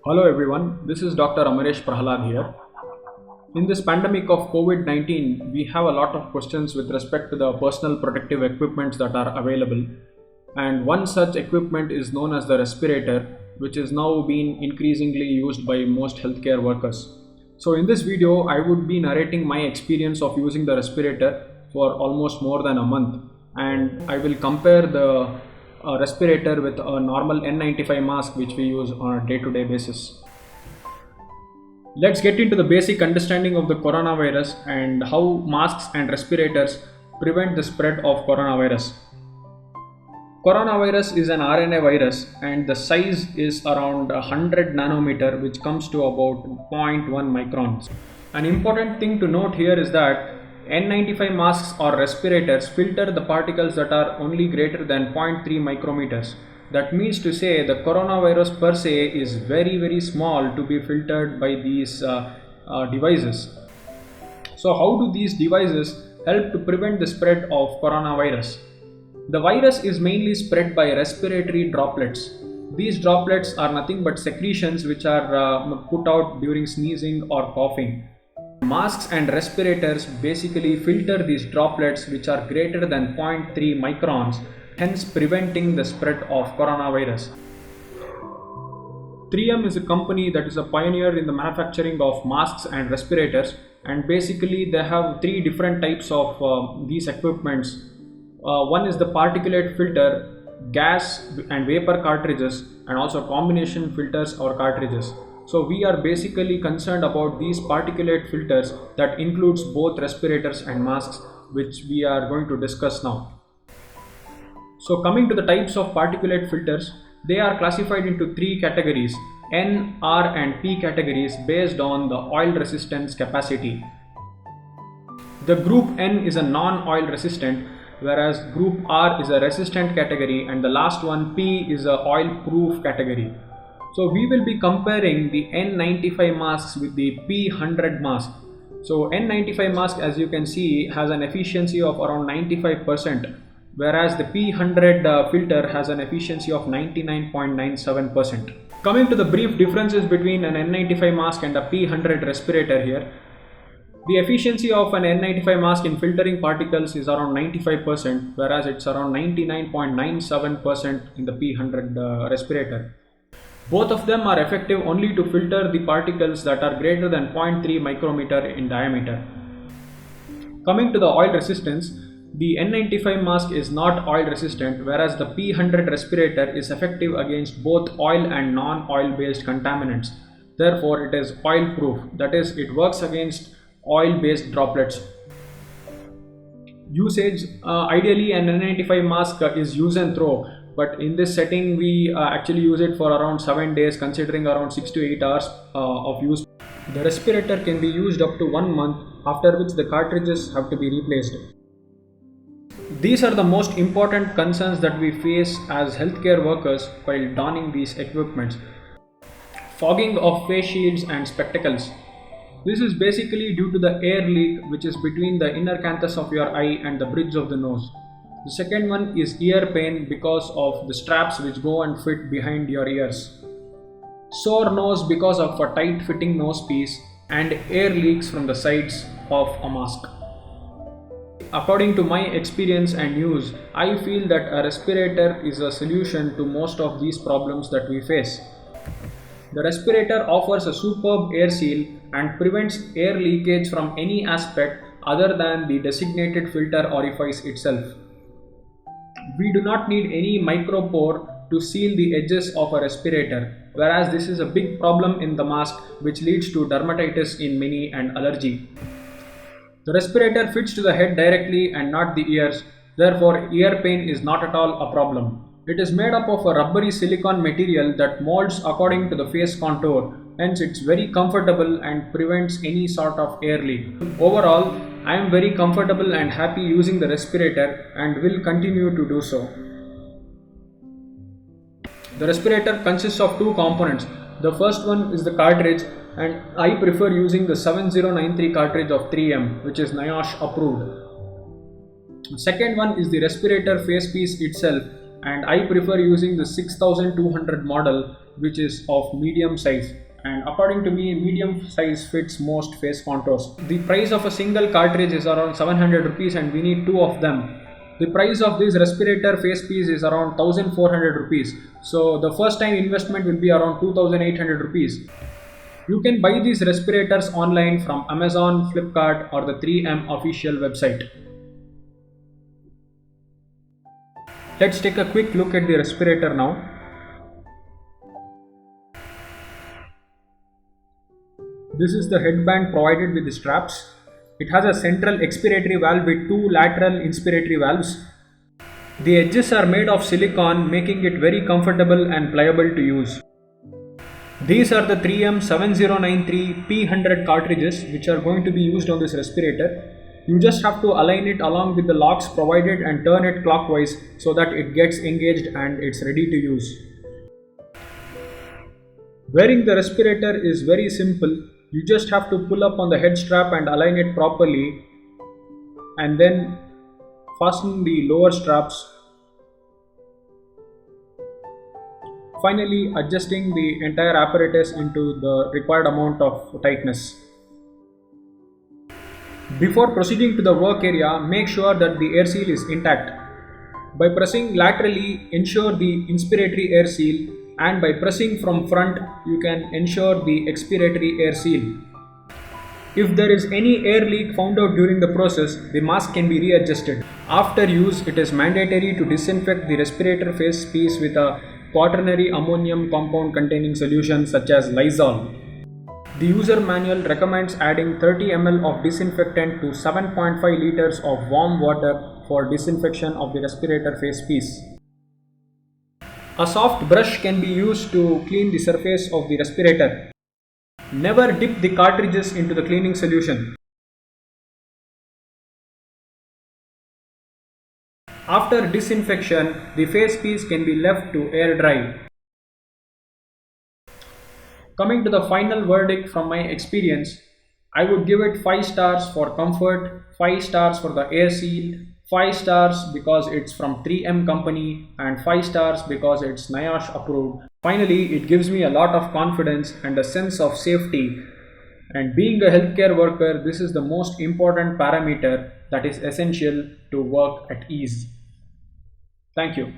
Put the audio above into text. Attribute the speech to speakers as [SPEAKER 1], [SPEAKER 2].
[SPEAKER 1] Hello everyone, this is Dr. Amaresh Prahalad here. In this pandemic of COVID 19, we have a lot of questions with respect to the personal protective equipments that are available. And one such equipment is known as the respirator, which is now being increasingly used by most healthcare workers. So, in this video, I would be narrating my experience of using the respirator for almost more than a month, and I will compare the respirator with a normal N95 mask which we use on a day to day basis. Let's get into the basic understanding of the coronavirus and how masks and respirators prevent the spread of coronavirus. Coronavirus is an RNA virus and the size is around 100 nanometer, which comes to about zero point 0.1 microns. An important thing to note here is that N95 masks or respirators filter the particles that are only greater than 0.3 micrometers. That means to say the coronavirus per se is very small to be filtered by these devices. So how do these devices help to prevent the spread of coronavirus? The virus is mainly spread by respiratory droplets. These droplets are nothing but secretions which are put out during sneezing or coughing. Masks and respirators basically filter these droplets which are greater than 0.3 microns, hence preventing the spread of coronavirus. 3M is a company that is a pioneer in the manufacturing of masks and respirators, and basically they have three different types of these equipments. One is the particulate filter, gas and vapor cartridges, and also combination filters or cartridges. So we are basically concerned about these particulate filters that includes both respirators and masks, which we are going to discuss now. So coming to the types of particulate filters, they are classified into three categories: N, R and P categories based on the oil resistance capacity. The group N is a non-oil resistant, whereas group R is a resistant category, and the last one P is a oil proof category. So we will be comparing the N95 masks with the P100 mask. So N95 mask, as you can see, has an efficiency of around 95%, whereas the P100 filter has an efficiency of 99.97%. Coming to the brief differences between an N95 mask and a P100 respirator here. The efficiency of an N95 mask in filtering particles is around 95%, whereas it's around 99.97% in the P100 respirator. Both of them are effective only to filter the particles that are greater than 0.3 micrometer in diameter. Coming to the oil resistance, the N95 mask is not oil resistant, whereas the P100 respirator is effective against both oil and non-oil based contaminants. Therefore, it is oil proof, that is, it works against oil based droplets. Usage, ideally an N95 mask is use and throw, but in this setting we actually use it for around 7 days, considering around 6 to 8 hours of use. The respirator can be used up to 1 month, after which the cartridges have to be replaced. These are the most important concerns that we face as healthcare workers while donning these equipments. Fogging of face shields and spectacles. This is basically due to the air leak which is between the inner canthus of your eye and the bridge of the nose. The second one is ear pain because of the straps which go and fit behind your ears. Sore nose because of a tight fitting nose piece, and air leaks from the sides of a mask. According to my experience and use, I feel that a respirator is a solution to most of these problems that we face. The respirator offers a superb air seal and prevents air leakage from any aspect other than the designated filter orifice itself. We do not need any micropore to seal the edges of a respirator, whereas this is a big problem in the mask, which leads to dermatitis in many and allergy. The respirator fits to the head directly and not the ears, therefore ear pain is not at all a problem. It is made up of a rubbery silicone material that molds according to the face contour, hence it's very comfortable and prevents any sort of air leak. Overall, I am very comfortable and happy using the respirator and will continue to do so. The respirator consists of two components. The first one is the cartridge, and I prefer using the 7093 cartridge of 3M, which is NIOSH approved. The second one is the respirator facepiece itself, and I prefer using the 6200 model, which is of medium size, and according to me medium size fits most face contours. The price of a single cartridge is around 700 rupees and we need two of them. The price of this respirator face piece is around 1400 rupees, so the first time investment will be around 2800 rupees. You can buy these respirators online from Amazon, Flipkart or the 3M official website. Let's take a quick look at the respirator now. This is the headband provided with the straps. It has a central expiratory valve with two lateral inspiratory valves. The edges are made of silicone, making it very comfortable and pliable to use. These are the 3M 7093 P100 cartridges which are going to be used on this respirator. You just have to align it along with the locks provided and turn it clockwise so that it gets engaged and it's ready to use. Wearing the respirator is very simple. You just have to pull up on the head strap and align it properly, and then fasten the lower straps. Finally, adjusting the entire apparatus into the required amount of tightness. Before proceeding to the work area, make sure that the air seal is intact. By pressing laterally, ensure the inspiratory air seal, and by pressing from front, you can ensure the expiratory air seal. If there is any air leak found out during the process, the mask can be readjusted. After use, it is mandatory to disinfect the respirator face piece with a quaternary ammonium compound containing solution such as Lysol. The user manual recommends adding 30 ml of disinfectant to 7.5 liters of warm water for disinfection of the respirator face piece. A soft brush can be used to clean the surface of the respirator. Never dip the cartridges into the cleaning solution. After disinfection, the face piece can be left to air dry. Coming to the final verdict from my experience, I would give it 5 stars for comfort, 5 stars for the air seal, 5 stars because it's from 3M company, and 5 stars because it's NIOSH approved. Finally, it gives me a lot of confidence and a sense of safety. And being a healthcare worker, this is the most important parameter that is essential to work at ease. Thank you.